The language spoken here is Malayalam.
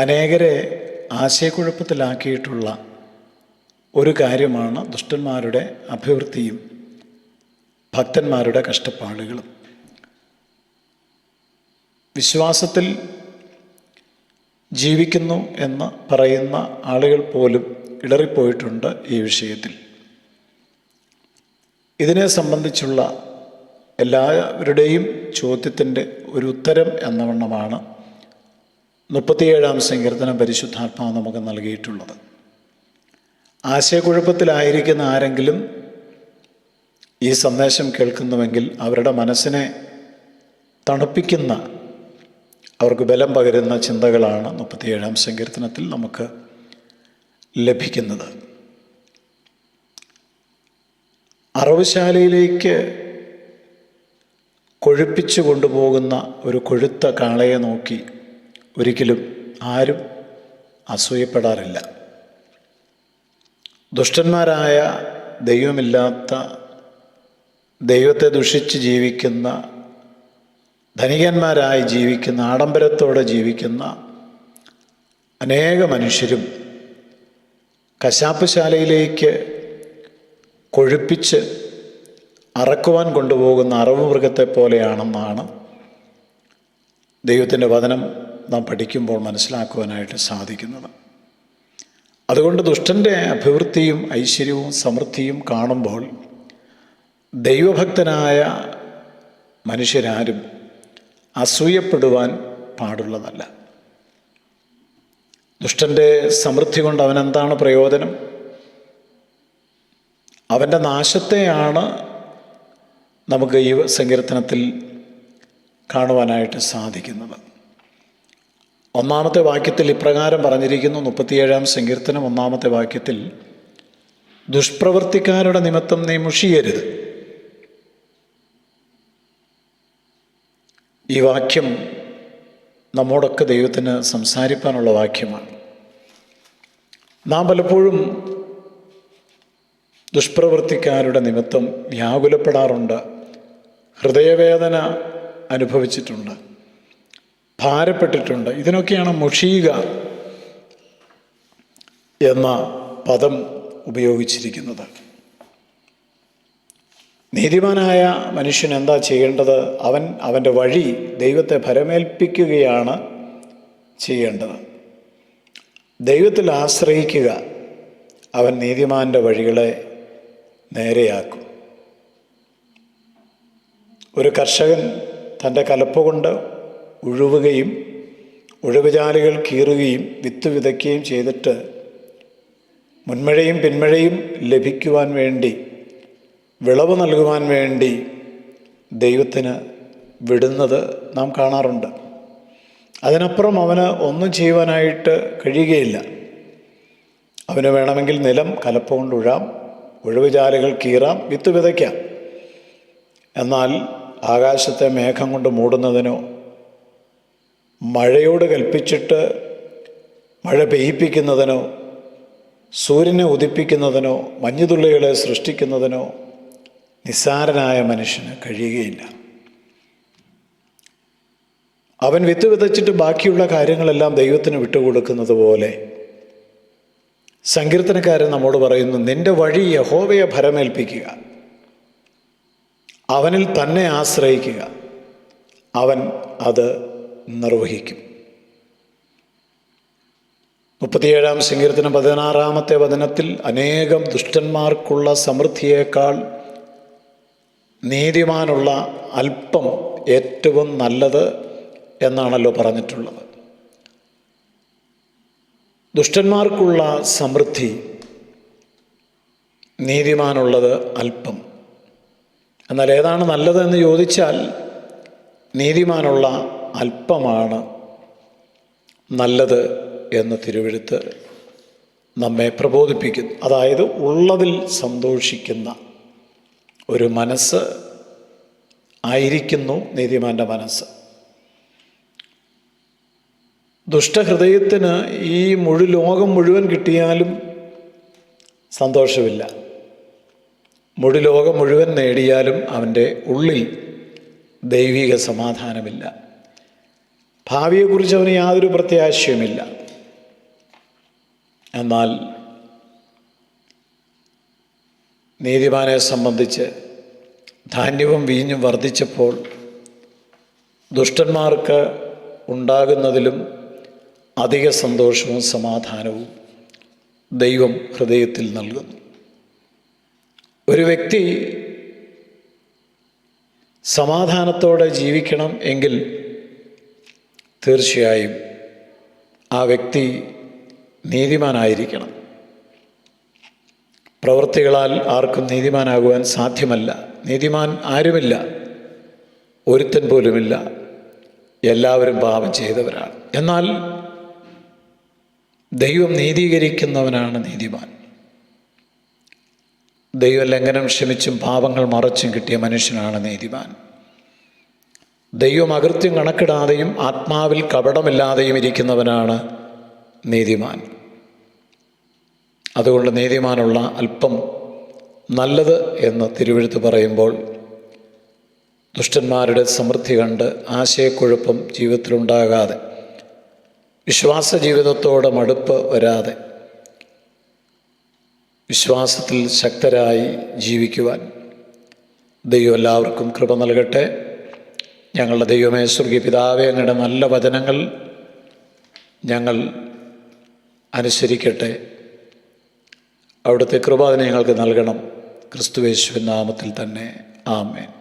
അനേകരെ ആശയക്കുഴപ്പത്തിലാക്കിയിട്ടുള്ള ഒരു കാര്യമാണ് ദുഷ്ടന്മാരുടെ അഭിവൃദ്ധിയും ഭക്തന്മാരുടെ കഷ്ടപ്പാടുകളും. വിശ്വാസത്തിൽ ജീവിക്കുന്നു എന്ന് പറയുന്ന ആളുകൾ പോലും ഇടറിപ്പോയിട്ടുണ്ട് ഈ വിഷയത്തിൽ. ഇതിനെ സംബന്ധിച്ചുള്ള എല്ലാവരുടെയും ചോദ്യത്തിൻ്റെ ഒരു ഉത്തരം എന്നവണ്ണമാണ് 37-ാം സങ്കീർത്തനം പരിശുദ്ധാത്മാവ് നമുക്ക് നൽകിയിട്ടുള്ളത്. ആശയക്കുഴപ്പത്തിലായിരിക്കുന്ന ആരെങ്കിലും ഈ സന്ദേശം കേൾക്കുന്നുവെങ്കിൽ അവരുടെ മനസ്സിനെ തണുപ്പിക്കുന്ന, അവർക്ക് ബലം പകരുന്ന ചിന്തകളാണ് 37-ാം സങ്കീർത്തനത്തിൽ നമുക്ക് ലഭിക്കുന്നത്. അറവുശാലയിലേക്ക് കൊഴുപ്പിച്ചു കൊണ്ടുപോകുന്ന ഒരു കൊഴുത്ത കാളയെ നോക്കി ഒരിക്കലും ആരും അസൂയപ്പെടാറില്ല. ദുഷ്ടന്മാരായ, ദൈവമില്ലാത്ത, ദൈവത്തെ ദുഷിച്ച് ജീവിക്കുന്ന, ധനികന്മാരായി ജീവിക്കുന്ന, ആഡംബരത്തോടെ ജീവിക്കുന്ന അനേക മനുഷ്യരും കശാപ്പുശാലയിലേക്ക് കൊഴുപ്പിച്ച് അറക്കുവാൻ കൊണ്ടുപോകുന്ന അറവ് മൃഗത്തെ പോലെയാണെന്നാണ് ദൈവത്തിൻ്റെ വചനം നാം പഠിക്കുമ്പോൾ മനസ്സിലാക്കുവാനായിട്ട് സാധിക്കുന്നത്. അതുകൊണ്ട് ദുഷ്ടൻ്റെ അഭിവൃദ്ധിയും ഐശ്വര്യവും സമൃദ്ധിയും കാണുമ്പോൾ ദൈവഭക്തനായ മനുഷ്യരാരും അസൂയപ്പെടുവാൻ പാടുള്ളതല്ല. ദുഷ്ടൻ്റെ സമൃദ്ധി കൊണ്ട് അവനെന്താണ് പ്രയോജനം? അവൻ്റെ നാശത്തെയാണ് നമുക്ക് ഈ സങ്കീർത്തനത്തിൽ കാണുവാനായിട്ട് സാധിക്കുന്നത്. 1-ാമത്തെ വാക്യത്തിൽ ഇപ്രകാരം പറഞ്ഞിരിക്കുന്നു. 37-ാം സങ്കീർത്തനം 1-ാമത്തെ വാക്യത്തിൽ, ദുഷ്പ്രവൃത്തിക്കാരുടെ നിമിത്തം നീ മുഷിയരുത്. ഈ വാക്യം നമ്മോടൊക്കെ ദൈവത്തിന് സംസാരിപ്പാനുള്ള വാക്യമാണ്. നാം പലപ്പോഴും ദുഷ്പ്രവൃത്തിക്കാരുടെ നിമിത്തം വ്യാകുലപ്പെടാറുണ്ട്, ഹൃദയവേദന അനുഭവിച്ചിട്ടുണ്ട്, ഭാരപ്പെട്ടിട്ടുണ്ട്. ഇതിനൊക്കെയാണ് മുഷിയുക എന്ന പദം ഉപയോഗിച്ചിരിക്കുന്നത്. നീതിമാനായ മനുഷ്യൻ എന്താ ചെയ്യേണ്ടത്? അവൻ്റെ വഴി ദൈവത്തെ ഭരമേൽപ്പിക്കുകയാണ് ചെയ്യേണ്ടത്. ദൈവത്തിൽ ആശ്രയിക്കുക. അവൻ നീതിമാൻ്റെ വഴികളെ നേരെയാക്കും. ഒരു കർഷകൻ തൻ്റെ കലപ്പ കൊണ്ട് ഉഴുവുകയും ഉഴുവുചാലുകൾ കീറുകയും വിത്ത് വിതയ്ക്കുകയും ചെയ്തിട്ട് മുൻമഴയും പിന്മഴയും ലഭിക്കുവാൻ വേണ്ടി, വിളവ് നൽകുവാൻ വേണ്ടി ദൈവത്തിന് വിടുന്നത് നാം കാണാറുണ്ട്. അതിനപ്പുറം അവന് ഒന്നും ചെയ്യുവാനായിട്ട് കഴിയുകയില്ല. അവന് വേണമെങ്കിൽ നിലം കലപ്പ കൊണ്ട് ഉഴാം, ഉഴുവുചാലുകൾ കീറാം, വിത്ത് വിതയ്ക്കാം. എന്നാൽ ആകാശത്തെ മേഘം കൊണ്ട് മൂടുന്നതിനോ, മഴയോട് കൽപ്പിച്ചിട്ട് മഴ പെയ്യിപ്പിക്കുന്നതിനോ, സൂര്യനെ ഉദിപ്പിക്കുന്നതിനോ, മഞ്ഞുതുള്ളികളെ സൃഷ്ടിക്കുന്നതിനോ നിസ്സാരനായ മനുഷ്യന് കഴിയുകയില്ല. അവൻ വിത്ത് വിതച്ചിട്ട് ബാക്കിയുള്ള കാര്യങ്ങളെല്ലാം ദൈവത്തിന് വിട്ടുകൊടുക്കുന്നത് പോലെ സങ്കീർത്തനക്കാരൻ നമ്മോട് പറയുന്നു, നിന്റെ വഴി യഹോവയെ ഭരമേൽപ്പിക്കുക, അവനിൽ തന്നെ ആശ്രയിക്കുക, അവൻ അത് നിർവഹിക്കും. 37-ാം സങ്കീർത്തനം 16-ാമത്തെ വചനത്തിൽ, അനേകം ദുഷ്ടന്മാർക്കുള്ള സമൃദ്ധിയേക്കാൾ നീതിമാനുള്ള അല്പം ഏറ്റവും നല്ലത് എന്നാണല്ലോ പറഞ്ഞിട്ടുള്ളത്. ദുഷ്ടന്മാർക്കുള്ള സമൃദ്ധി, നീതിമാനുള്ളത് അല്പം. എന്നാൽ ഏതാണ് നല്ലതെന്ന് ചോദിച്ചാൽ നീതിമാനുള്ള അല്പമാണ് നല്ലത് എന്ന് തിരുവെഴുത്ത് നമ്മെ പ്രബോധിപ്പിക്കുന്നു. അതായത് ഉള്ളതിൽ സന്തോഷിക്കുന്ന ഒരു മനസ്സ് ആയിരിക്കുന്നു നീതിമാൻ്റെ മനസ്സ്. ദുഷ്ടഹൃദയത്തിന് ഈ ലോകം മുഴുവൻ കിട്ടിയാലും സന്തോഷമില്ല. ലോകം മുഴുവൻ നേടിയാലും അവൻ്റെ ഉള്ളിൽ ദൈവിക സമാധാനമില്ല. ഭാവിയെക്കുറിച്ച് അവന് യാതൊരു പ്രത്യാശയുമില്ല. എന്നാൽ നീതിമാനെ സംബന്ധിച്ച് ധാന്യവും വീഞ്ഞും വർദ്ധിച്ചപ്പോൾ ദുഷ്ടന്മാർക്ക് ഉണ്ടാകുന്നതിലും അധിക സന്തോഷവും സമാധാനവും ദൈവം ഹൃദയത്തിൽ നൽകുന്നു. ഒരു വ്യക്തി സമാധാനത്തോടെ ജീവിക്കണം എങ്കിൽ തീർച്ചയായും ആ വ്യക്തി നീതിമാനായിരിക്കണം. പ്രവൃത്തികളാൽ ആർക്കും നീതിമാനാകുവാൻ സാധ്യമല്ല. നീതിമാൻ ആരുമില്ല, ഒരുത്തൻ പോലുമില്ല. എല്ലാവരും പാപം ചെയ്തവരാണ്. എന്നാൽ ദൈവം നീതീകരിക്കുന്നവനാണ് നീതിമാൻ. ദൈവലംഘനം ക്ഷമിച്ചും പാപങ്ങൾ മറച്ചും കിട്ടിയ മനുഷ്യനാണ് നീതിമാൻ. ദൈവം അകൃത്യം കണക്കിടാതെയും ആത്മാവിൽ കപടമില്ലാതെയും ഇരിക്കുന്നവനാണ് നീതിമാൻ. അതുകൊണ്ട് നീതിമാനുള്ള അല്പം നല്ലത് എന്ന് തിരുവെഴുത്ത് പറയുമ്പോൾ ദുഷ്ടന്മാരുടെ സമൃദ്ധി കണ്ട് ആശയക്കുഴപ്പം ജീവിതത്തിലുണ്ടാകാതെ, വിശ്വാസ ജീവിതത്തോട് മടുപ്പ് വരാതെ, വിശ്വാസത്തിൽ ശക്തരായി ജീവിക്കുവാൻ ദൈവം എല്ലാവർക്കും കൃപ നൽകട്ടെ. ഞങ്ങളുടെ ദൈവമേ, സ്വർഗീയ പിതാവേ, അങ്ങയുടെ നല്ല വചനങ്ങൾ ഞങ്ങൾ അനുസരിക്കട്ടെ. അവിടുത്തെ കൃപ അതിനെ ഞങ്ങൾക്ക് നൽകണം. ക്രിസ്തുയേശുവിൻ നാമത്തിൽ തന്നെ. ആമേൻ.